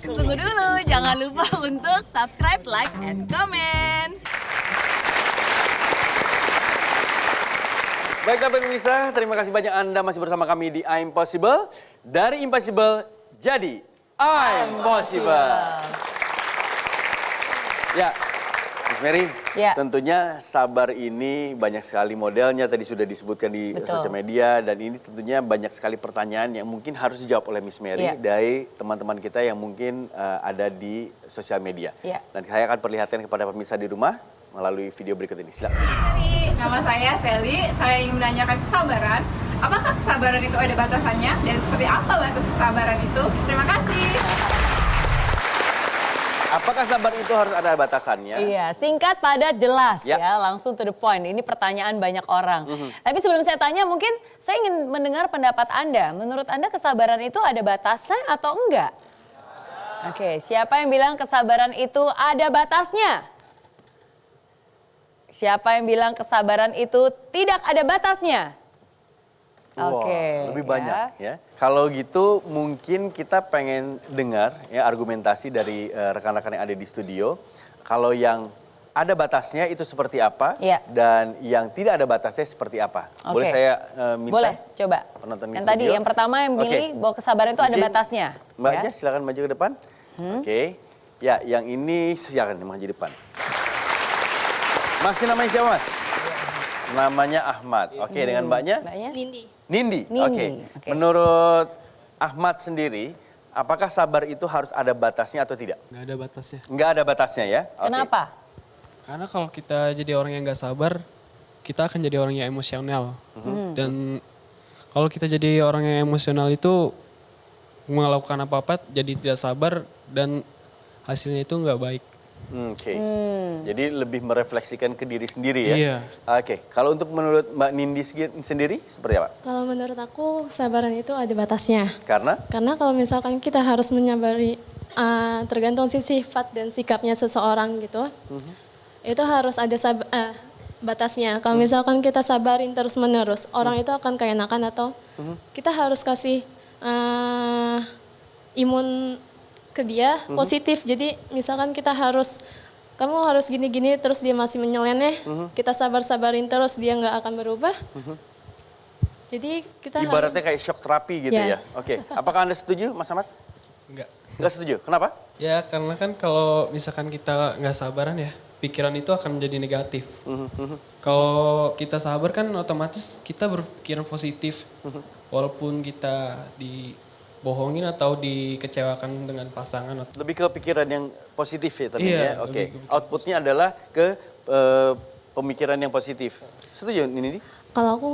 Tunggu dulu, jangan lupa untuk subscribe, like, and comment. Baiklah pemirsa, terima kasih banyak Anda masih bersama kami di I'm Possible. Dari Impossible jadi I'm Possible. Ya, Miss Mary, Ya. tentunya sabar ini banyak sekali modelnya, tadi sudah disebutkan di Betul. sosial media. Dan ini tentunya banyak sekali pertanyaan yang mungkin harus dijawab oleh Miss Mary Ya. dari teman-teman kita yang mungkin ada di sosial media. Ya. Dan saya akan perlihatkan kepada pemirsa di rumah melalui video berikut ini. Silakan. Nama saya Sally, saya ingin menanyakan kesabaran. Apakah kesabaran itu ada batasannya? Dan seperti apa batas kesabaran itu? Terima kasih. Apakah sabar itu harus ada batasannya? Iya, singkat, padat, jelas Ya. ya, langsung to the point. Ini pertanyaan banyak orang. Tapi sebelum saya tanya, mungkin saya ingin mendengar pendapat Anda. Menurut Anda kesabaran itu ada batasnya atau enggak? Oke, siapa yang bilang kesabaran itu ada batasnya? Siapa yang bilang kesabaran itu tidak ada batasnya? Wah, Oke, lebih ya. banyak ya. Kalau gitu mungkin kita pengen dengar ya argumentasi dari rekan-rekan yang ada di studio. Kalau yang ada batasnya itu seperti apa Iya. dan yang tidak ada batasnya seperti apa. Oke. Boleh saya minta? Boleh, coba. penonton di Yang tadi, studio? yang pertama yang Oke. pilih bahwa kesabaran itu ada Mungkin batasnya. Mbaknya ya. silakan maju ke depan. Oke. Ya, yang ini silakan maju di depan. Masih namanya siapa, Mas? Namanya Ahmad. Oke, dengan mbaknya? Mbaknya? Nindi. Nindi. Nindi, Oke. oke. Menurut Ahmad sendiri, apakah sabar itu harus ada batasnya atau tidak? Nggak ada batasnya. Nggak ada batasnya ya? Oke. Kenapa? Karena kalau kita jadi orang yang nggak sabar, kita akan jadi orang yang emosional. Dan kalau kita jadi orang yang emosional itu melakukan apa-apa jadi tidak sabar dan hasilnya itu nggak baik. Oke. Jadi lebih merefleksikan ke diri sendiri ya? Iya. Oke. Kalau untuk menurut Mbak Nindi sendiri seperti apa? Kalau menurut aku, sabaran itu ada batasnya. Karena? Karena kalau misalkan kita harus menyabari, tergantung sifat dan sikapnya seseorang gitu, itu harus ada batasnya. Kalau misalkan kita sabarin terus-menerus, orang itu akan keenakan atau kita harus kasih imun ke dia positif. Jadi misalkan kita harus, kamu harus gini-gini terus dia masih menyeleneh, kita sabar-sabarin terus dia nggak akan berubah. Jadi kita Ibaratnya kayak shock terapi gitu ya? Ya. Oke. Apakah Anda setuju, Mas Ahmad? Enggak. Nggak setuju. Kenapa? Ya karena kan kalau misalkan kita nggak sabaran ya, pikiran itu akan menjadi negatif. Kalau kita sabar kan otomatis kita berpikiran positif. Walaupun kita dibohongin atau dikecewakan dengan pasangan. Lebih ke pikiran yang positif ya tadi Iya, ya? Oke. lebih ke Outputnya adalah ke pemikiran yang positif. Setuju Nindi? Kalau aku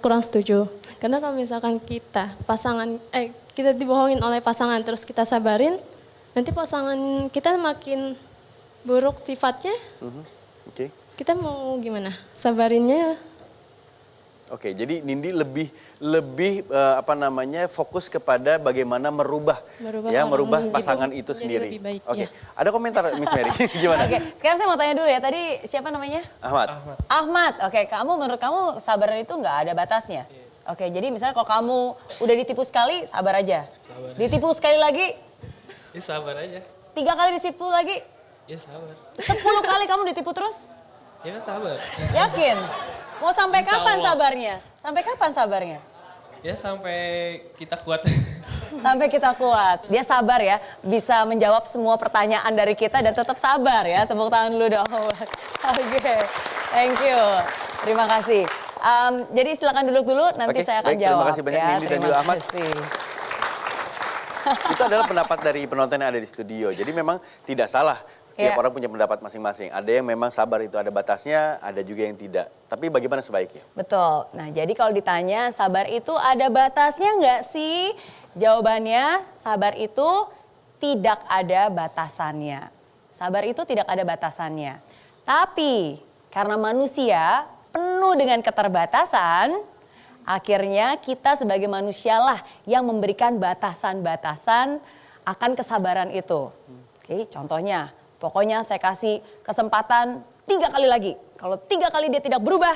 kurang setuju, karena kalau misalkan kita kita dibohongin oleh pasangan terus kita sabarin, nanti pasangan kita makin buruk sifatnya, Oke. kita mau gimana? Sabarinnya Oke, jadi Nindi lebih fokus kepada bagaimana merubah Merubah orang gitu, pasangan itu jadi sendiri. lebih baik, Oke. ya. Ada komentar Miss Mary gimana? Oke, sekarang saya mau tanya dulu ya. Tadi siapa namanya? Ahmad. Ahmad. Oke, menurut kamu sabaran itu nggak ada batasnya? Oke, jadi misalnya kalau kamu udah ditipu sekali, sabar aja. Sabar. Ditipu sekali lagi, Ya sabar aja. 3 kali ditipu lagi, Ya sabar. 10 kali kamu ditipu terus? Ya kan sabar. Yakin? Mau sampai Insya kapan Allah. sabarnya? Sampai kapan sabarnya? Ya sampai kita kuat. Sampai kita kuat. Dia sabar ya, bisa menjawab semua pertanyaan dari kita dan tetap sabar ya. Tepuk tangan dulu dong. Oke, thank you. Terima kasih. Jadi silakan duduk dulu, nanti Oke, saya akan baik, terima jawab. kasih banyak, ya. Nindi dan Terima juga Ahmad. kasih. Itu adalah pendapat dari penonton yang ada di studio. Jadi memang tidak salah. Tiap Iya. orang punya pendapat masing-masing. Ada yang memang sabar itu ada batasnya, ada juga yang tidak. Tapi bagaimana sebaiknya? Betul. Nah, jadi kalau ditanya sabar itu ada batasnya nggak sih? Jawabannya sabar itu tidak ada batasannya. Sabar itu tidak ada batasannya. Tapi karena manusia penuh dengan keterbatasan, akhirnya kita sebagai manusialah yang memberikan batasan-batasan akan kesabaran itu. Oke, contohnya, pokoknya saya kasih kesempatan 3 kali lagi. Kalau 3 kali dia tidak berubah,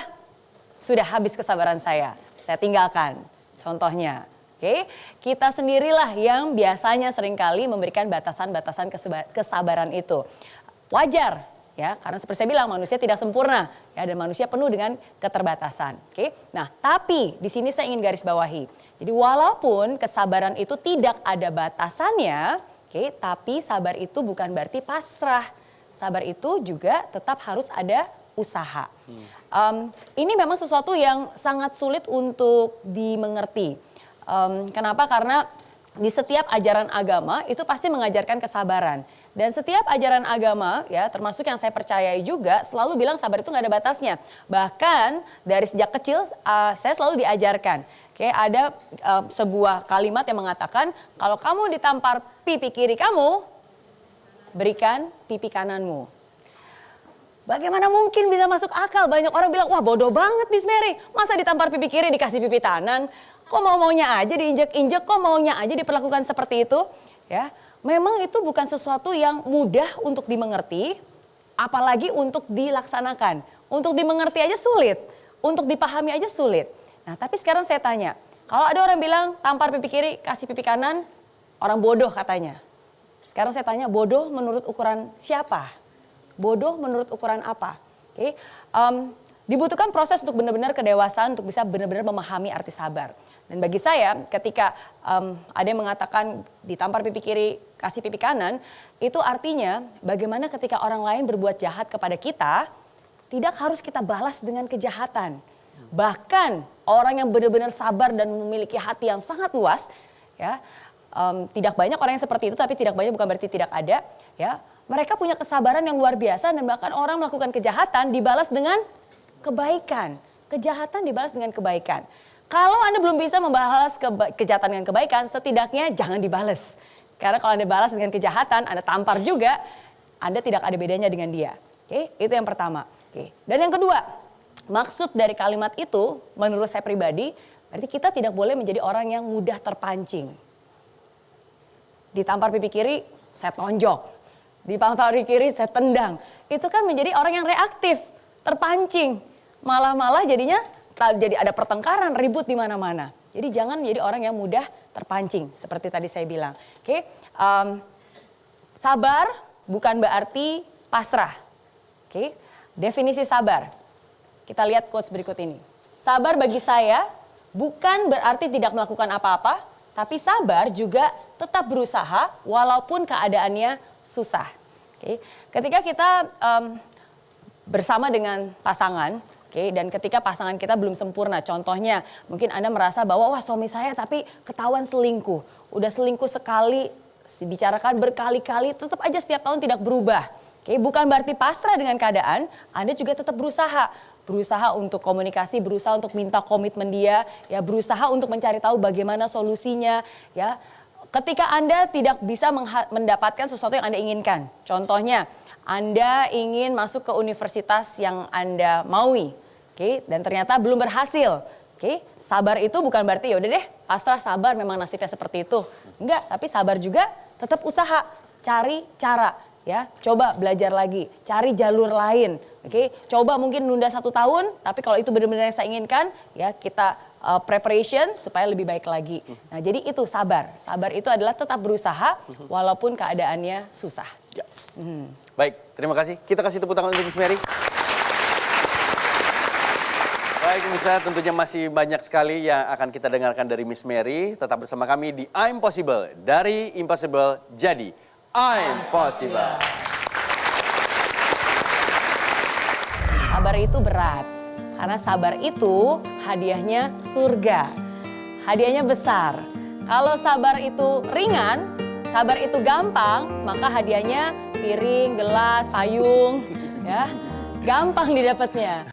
sudah habis kesabaran saya tinggalkan. Contohnya, Oke, kita sendirilah yang biasanya seringkali memberikan batasan-batasan kesabaran itu. Wajar ya, karena seperti saya bilang manusia tidak sempurna ya, dan manusia penuh dengan keterbatasan. Oke, nah tapi di sini saya ingin garis bawahi. Jadi walaupun kesabaran itu tidak ada batasannya, oke, tapi sabar itu bukan berarti pasrah. Sabar itu juga tetap harus ada usaha. Ini memang sesuatu yang sangat sulit untuk dimengerti. Kenapa? Karena di setiap ajaran agama itu pasti mengajarkan kesabaran. Dan setiap ajaran agama ya termasuk yang saya percayai juga selalu bilang sabar itu nggak ada batasnya. Bahkan dari sejak kecil saya selalu diajarkan. Oke, ada sebuah kalimat yang mengatakan kalau kamu ditampar pipi kiri kamu, berikan pipi kananmu. Bagaimana mungkin bisa masuk akal? Banyak orang bilang, wah bodoh banget Miss Mary. Masa ditampar pipi kiri dikasih pipi kanan? Kok maunya aja diinjek-injek, kok maunya aja diperlakukan seperti itu? Ya, memang itu bukan sesuatu yang mudah untuk dimengerti, apalagi untuk dilaksanakan. Untuk dimengerti aja sulit, untuk dipahami aja sulit. Nah, tapi sekarang saya tanya, kalau ada orang bilang tampar pipi kiri, kasih pipi kanan, orang bodoh katanya. Sekarang saya tanya, bodoh menurut ukuran siapa? Bodoh menurut ukuran apa? Oke, dibutuhkan proses untuk benar-benar kedewasaan untuk bisa benar-benar memahami arti sabar. Dan bagi saya ketika ada yang mengatakan ditampar pipi kiri, kasih pipi kanan, itu artinya bagaimana ketika orang lain berbuat jahat kepada kita, tidak harus kita balas dengan kejahatan. Bahkan orang yang benar-benar sabar dan memiliki hati yang sangat luas, ya, tidak banyak orang yang seperti itu, tapi tidak banyak bukan berarti tidak ada, ya. Mereka punya kesabaran yang luar biasa dan bahkan orang melakukan kejahatan dibalas dengan kebaikan. Kejahatan dibalas dengan kebaikan. Kalau Anda belum bisa membalas kejahatan dengan kebaikan, setidaknya jangan dibalas. Karena kalau Anda balas dengan kejahatan, Anda tampar juga, Anda tidak ada bedanya dengan dia. Oke, itu yang pertama. Oke. Dan yang kedua, maksud dari kalimat itu menurut saya pribadi, berarti kita tidak boleh menjadi orang yang mudah terpancing. Ditampar pipi kiri, saya tonjok. Ditampar pipi kiri, saya tendang. Itu kan menjadi orang yang reaktif, terpancing. Malah jadinya jadi ada pertengkaran, ribut di mana-mana. Jadi jangan menjadi orang yang mudah terpancing, seperti tadi saya bilang. Oke, sabar bukan berarti pasrah. Oke, definisi sabar. Kita lihat quotes berikut ini. Sabar bagi saya bukan berarti tidak melakukan apa-apa, tapi sabar juga tetap berusaha walaupun keadaannya susah. Oke, ketika kita bersama dengan pasangan, oke, dan ketika pasangan kita belum sempurna, contohnya mungkin Anda merasa bahwa wah suami saya tapi ketahuan selingkuh, udah selingkuh sekali, dibicarakan berkali-kali, tetap aja setiap tahun tidak berubah. Oke, bukan berarti pasrah dengan keadaan, Anda juga tetap berusaha untuk komunikasi, berusaha untuk minta komitmen dia, ya berusaha untuk mencari tahu bagaimana solusinya, ya. Ketika Anda tidak bisa mendapatkan sesuatu yang Anda inginkan, contohnya Anda ingin masuk ke universitas yang Anda maui, oke, dan ternyata belum berhasil, oke, sabar itu bukan berarti ya udah deh pasrah, sabar memang nasibnya seperti itu, enggak, tapi sabar juga tetap usaha, cari cara, ya, coba belajar lagi, cari jalur lain, oke, coba mungkin nunda 1 tahun, tapi kalau itu benar-benar yang saya inginkan, ya kita preparation supaya lebih baik lagi. Nah, jadi itu sabar. Sabar itu adalah tetap berusaha walaupun keadaannya susah. Ya. Baik, terima kasih. Kita kasih tepuk tangan untuk Miss Mary. Baik pemirsa, tentunya masih banyak sekali yang akan kita dengarkan dari Miss Mary. Tetap bersama kami di I'm Possible. Dari Impossible jadi I'm Possible. Sabar itu berat. Karena sabar itu hadiahnya surga. Hadiahnya besar. Kalau sabar itu ringan, sabar itu gampang, maka hadiahnya piring, gelas, payung, ya. Gampang didapatnya.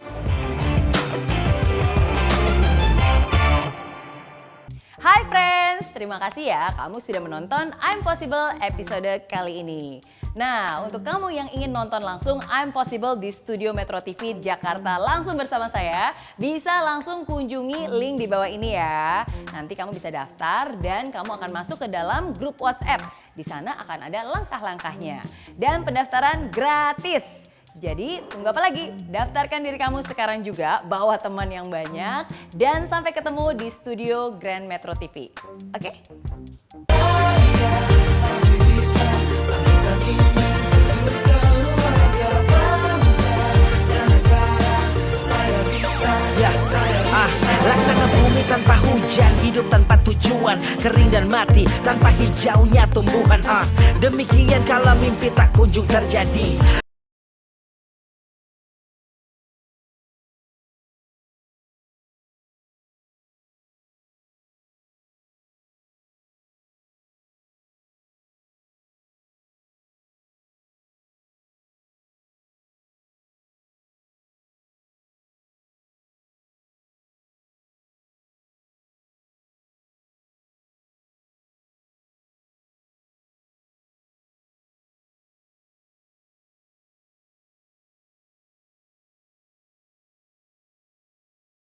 Hai friends, terima kasih ya kamu sudah menonton I'm Possible episode kali ini. Nah, untuk kamu yang ingin nonton langsung I'm Possible di Studio Metro TV Jakarta langsung bersama saya, bisa langsung kunjungi link di bawah ini ya. Nanti kamu bisa daftar dan kamu akan masuk ke dalam grup WhatsApp. Di sana akan ada langkah-langkahnya. Dan pendaftaran gratis. Jadi tunggu apa lagi? Daftarkan diri kamu sekarang juga, bawa teman yang banyak, dan sampai ketemu di studio Grand Metro TV. Oke? Laksana bumi tanpa hujan, hidup tanpa tujuan, kering dan mati tanpa hijaunya tumbuhan. Demikian kalau mimpi tak kunjung terjadi,